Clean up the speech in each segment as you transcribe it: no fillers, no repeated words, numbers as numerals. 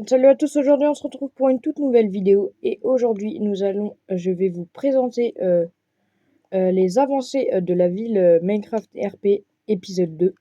Salut à tous, aujourd'hui on se retrouve pour une toute nouvelle vidéo et aujourd'hui je vais vous présenter les avancées de la ville Minecraft RP épisode 2.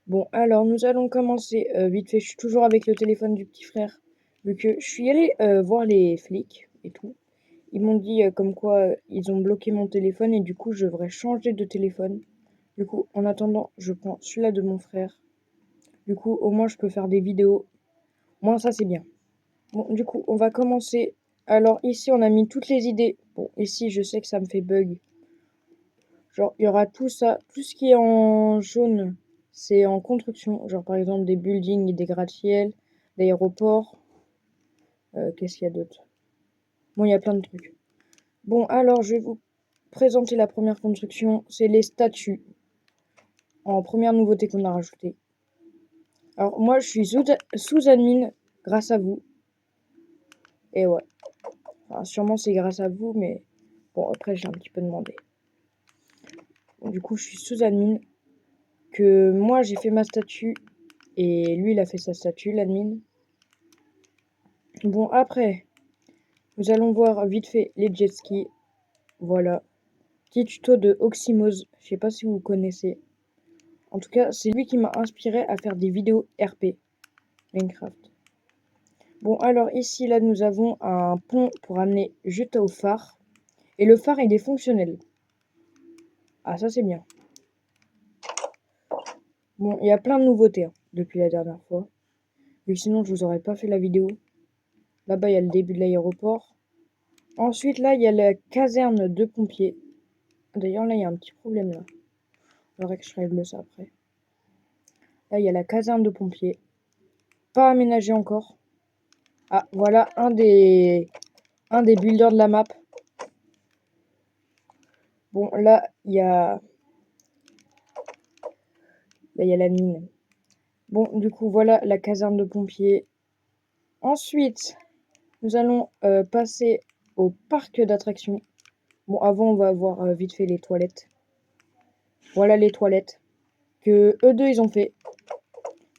Bon alors nous allons commencer vite fait, je suis toujours avec le téléphone du petit frère vu que je suis allé voir les flics et tout. Ils m'ont dit comme quoi ils ont bloqué mon téléphone et du coup je devrais changer de téléphone. Du coup en attendant je prends celui-là de mon frère. Du coup au moins je peux faire des vidéos. Moi ça c'est bien. Bon, du coup, on va commencer. Alors ici, on a mis toutes les idées. Bon, ici, je sais que ça me fait bug. Genre, il y aura tout ça. Tout ce qui est en jaune, c'est en construction. Genre, par exemple, des buildings et des gratte-ciels, d'aéroports. Qu'est-ce qu'il y a d'autre? Bon, il y a plein de trucs. Bon, alors, je vais vous présenter la première construction. C'est les statues. En première nouveauté qu'on a rajoutée. Alors, moi, je suis sous-admin grâce à vous. Et ouais. Enfin, sûrement, c'est grâce à vous, mais bon, après, j'ai un petit peu demandé. Du coup, je suis sous-admin. Que moi, j'ai fait ma statue. Et lui, il a fait sa statue, l'admin. Bon, après, nous allons voir vite fait les jet skis. Voilà. Petit tuto de Oxymose. Je sais pas si vous connaissez. En tout cas, c'est lui qui m'a inspiré à faire des vidéos RP. Minecraft. Bon, alors ici, là, nous avons un pont pour amener juste au phare. Et le phare, il est fonctionnel. Ah, ça, c'est bien. Bon, il y a plein de nouveautés hein, depuis la dernière fois. Mais sinon, je vous aurais pas fait la vidéo. Là-bas, il y a le début de l'aéroport. Ensuite, là, il y a la caserne de pompiers. D'ailleurs, là, il y a un petit problème, là. Il faudrait que je règle ça après. Là, il y a la caserne de pompiers. Pas aménagée encore. Ah, voilà un des builders de la map. Bon, là, il y a la mine. Bon, du coup, voilà la caserne de pompiers. Ensuite, nous allons passer au parc d'attractions. Bon, avant, on va voir vite fait les toilettes. Voilà les toilettes que eux deux, ils ont fait.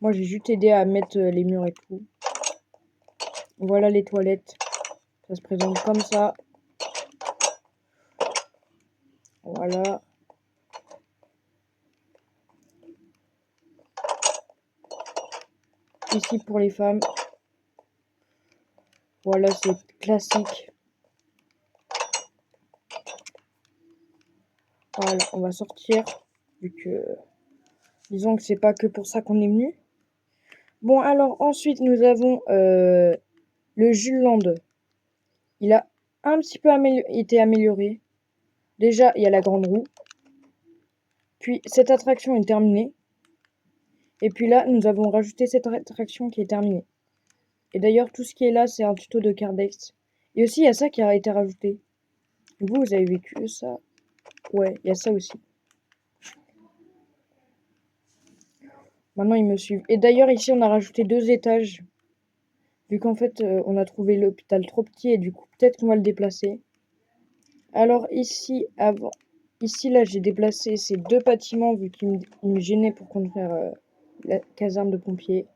Moi, j'ai juste aidé à mettre les murs et tout. Voilà les toilettes. Ça se présente comme ça. Voilà. Ici pour les femmes. Voilà, c'est classique. Voilà, on va sortir. Vu que, disons que c'est pas que pour ça qu'on est venu. Bon, alors ensuite, nous avons le Jules Land. Il a un petit peu été amélioré. Déjà, il y a la grande roue. Puis, cette attraction est terminée. Et puis là, nous avons rajouté cette attraction qui est terminée. Et d'ailleurs, tout ce qui est là, c'est un tuto de Cardex. Et aussi, il y a ça qui a été rajouté. Vous avez vécu ça? Ouais, il y a ça aussi. Maintenant, ils me suivent. Et d'ailleurs, ici, on a rajouté 2 étages. Vu qu'en fait, on a trouvé l'hôpital trop petit et du coup, peut-être qu'on va le déplacer. Alors ici, là, j'ai déplacé ces 2 bâtiments vu qu'ils me gênaient pour construire la caserne de pompiers.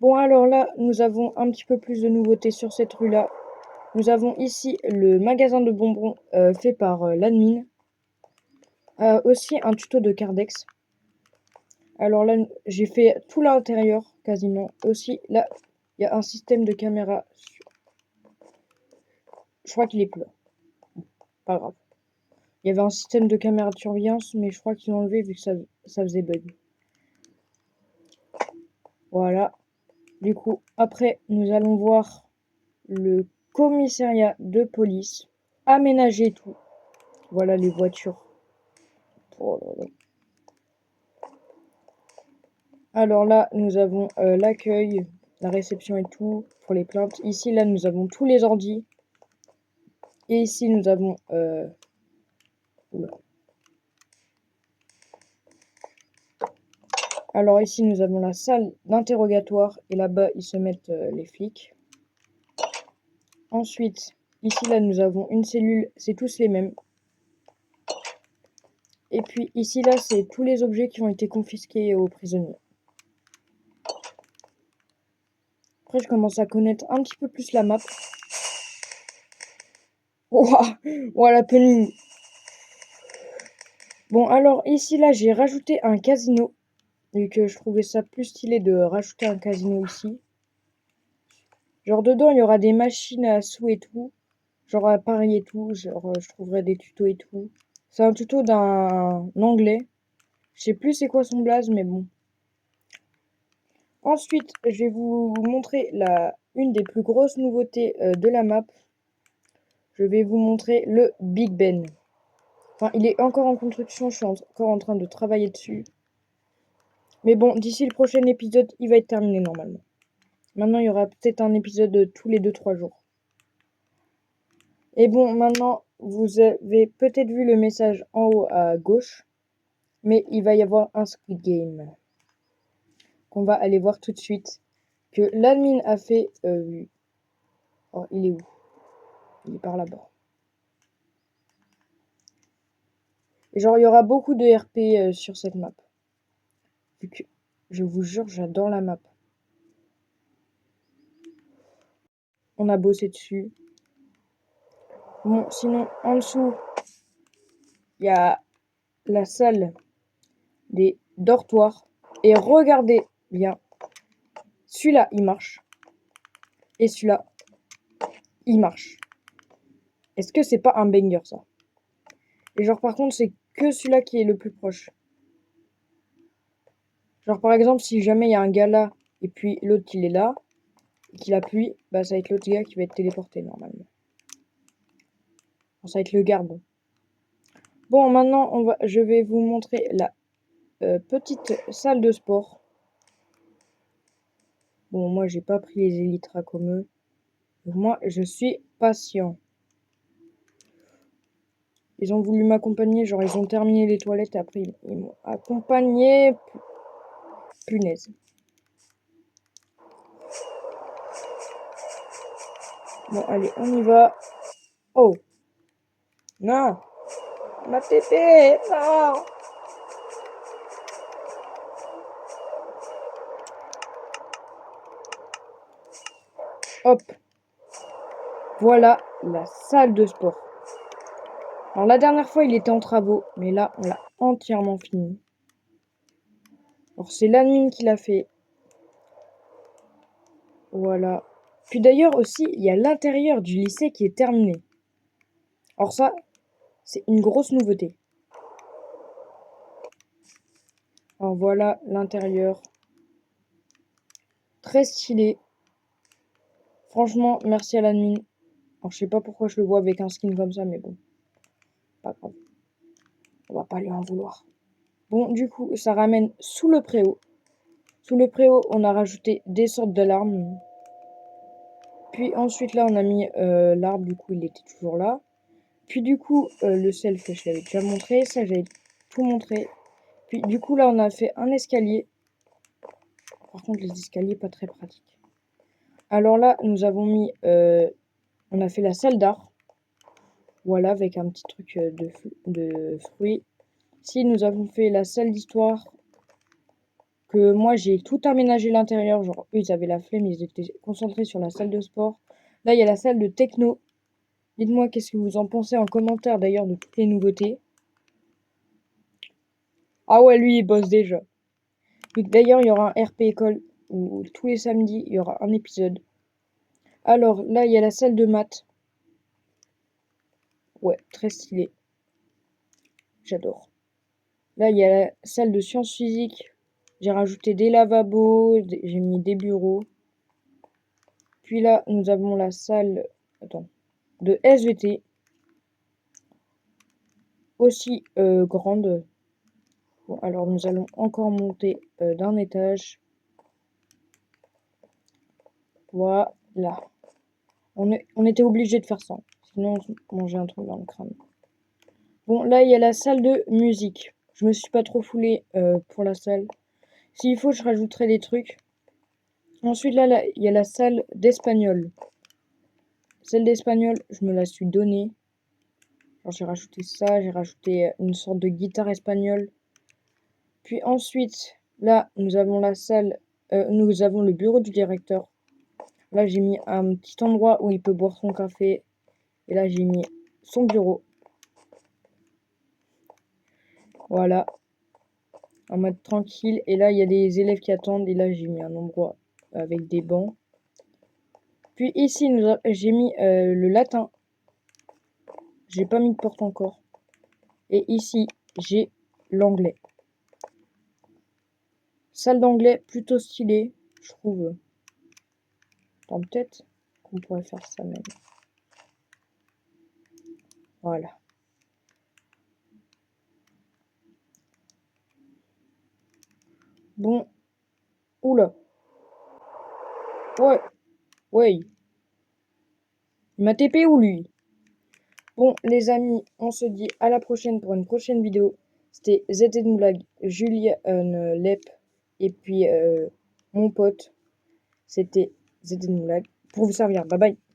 Bon, alors là, nous avons un petit peu plus de nouveautés sur cette rue-là. Nous avons ici le magasin de bonbons fait par l'admin. Aussi un tuto de Cardex. Alors là, j'ai fait tout l'intérieur quasiment. Aussi, là, il y a un système de caméra. Je crois qu'il est plus là. Pas grave. Il y avait un système de caméra de surveillance, mais je crois qu'ils l'ont enlevé vu que ça faisait bug. Voilà. Du coup, après, nous allons voir le commissariat de police. Aménager tout. Voilà les voitures. Oh là là. Alors là, nous avons l'accueil, la réception et tout pour les plaintes. Ici, là, nous avons tous les ordis. Et ici, nous avons... oula. Alors ici, nous avons la salle d'interrogatoire. Et là-bas, ils se mettent les flics. Ensuite, ici, là, nous avons une cellule. C'est tous les mêmes. Et puis ici, là, c'est tous les objets qui ont été confisqués aux prisonniers. Après, je commence à connaître un petit peu plus la map. Ouah, ouah, la peine. Bon, alors ici, là, j'ai rajouté un casino. Vu que je trouvais ça plus stylé de rajouter un casino ici. Genre, dedans, il y aura des machines à sous et tout. Genre, à parier et tout. Genre, je trouverai des tutos et tout. C'est un tuto d'un anglais. Je sais plus c'est quoi son blaze, mais bon. Ensuite, je vais vous montrer une des plus grosses nouveautés de la map. Je vais vous montrer le Big Ben. Enfin, il est encore en construction, je suis encore en train de travailler dessus. Mais bon, d'ici le prochain épisode, il va être terminé normalement. Maintenant, il y aura peut-être un épisode tous les 2-3 jours. Et bon, maintenant, vous avez peut-être vu le message en haut à gauche. Mais il va y avoir un Squid Game. Qu'on va aller voir tout de suite. Que l'admin a fait... Oh, il est où? Il est par là-bas. Et genre, il y aura beaucoup de RP sur cette map. Vu que, je vous jure, j'adore la map. On a bossé dessus. Bon, sinon, en dessous, il y a la salle des dortoirs. Et regardez bien. Celui-là, il marche. Et celui-là, il marche. Est-ce que c'est pas un banger, ça? Et genre, par contre, c'est que celui-là qui est le plus proche. Genre, par exemple, si jamais il y a un gars là, et puis l'autre qui est là, et qu'il appuie, bah ça va être l'autre gars qui va être téléporté, normalement. Enfin, ça va être le garde. Bon, maintenant, je vais vous montrer la petite salle de sport. Bon, moi, j'ai pas pris les élytras comme eux. Donc, moi, je suis patient. Ils ont voulu m'accompagner, genre, ils ont terminé les toilettes, et après, ils m'ont accompagné. Punaise. Bon, allez, on y va. Oh. Non. Ma TP. Non. Hop. Voilà la salle de sport. Alors la dernière fois il était en travaux, mais là on l'a entièrement fini. Alors c'est l'admin qui l'a fait. Voilà. Puis d'ailleurs aussi il y a l'intérieur du lycée qui est terminé. Alors ça, c'est une grosse nouveauté. Alors voilà l'intérieur. Très stylé. Franchement, merci à l'admin. Alors je sais pas pourquoi je le vois avec un skin comme ça, mais bon. Pas grave. On va pas lui en vouloir. Bon, du coup, ça ramène sous le préau. Sous le préau, on a rajouté des sortes d'alarmes. Puis ensuite, là, on a mis l'arbre, du coup, il était toujours là. Puis du coup, le self, je l'avais déjà montré. Ça, j'avais tout montré. Puis du coup, là, on a fait un escalier. Par contre, les escaliers, pas très pratiques. Alors là, nous avons mis... on a fait la salle d'art. Voilà, avec un petit truc de fruits. Ici, nous avons fait la salle d'histoire. Que moi, j'ai tout aménagé l'intérieur. Genre, eux, ils avaient la flemme, ils étaient concentrés sur la salle de sport. Là, il y a la salle de techno. Dites-moi qu'est-ce que vous en pensez en commentaire d'ailleurs de toutes les nouveautés. Ah ouais, lui, il bosse déjà. D'ailleurs, il y aura un RP école où tous les samedis, il y aura un épisode. Alors, là, il y a la salle de maths. Ouais, très stylé. J'adore. Là, il y a la salle de sciences physiques. J'ai rajouté des lavabos, j'ai mis des bureaux. Puis là, nous avons la salle de SVT. Aussi grande. Bon, alors, nous allons encore monter d'un étage. Voilà. On était obligé de faire ça. Sinon, on se mangeait un truc dans le crâne. Bon, là, il y a la salle de musique. Je me suis pas trop foulée pour la salle. S'il faut, je rajouterai des trucs. Ensuite, là, il y a la salle d'espagnol. Celle d'espagnol, je me la suis donnée. Alors, j'ai rajouté ça. J'ai rajouté une sorte de guitare espagnole. Puis ensuite, là, nous avons la salle... nous avons le bureau du directeur. Là, j'ai mis un petit endroit où il peut boire son café. Et là, j'ai mis son bureau. Voilà. En mode tranquille. Et là, il y a des élèves qui attendent. Et là, j'ai mis un endroit avec des bancs. Puis ici, j'ai mis le latin. J'ai pas mis de porte encore. Et ici, j'ai l'anglais. Salle d'anglais plutôt stylée, je trouve. Attends, peut-être qu'on pourrait faire ça même. Voilà. Bon. Oula. Ouais. Ouais. Il m'a TP ou lui? Bon, les amis, on se dit à la prochaine pour une prochaine vidéo. C'était ZN Blague, Julien Lep, et puis mon pote, c'était ZN Blague. Pour vous servir. Bye bye.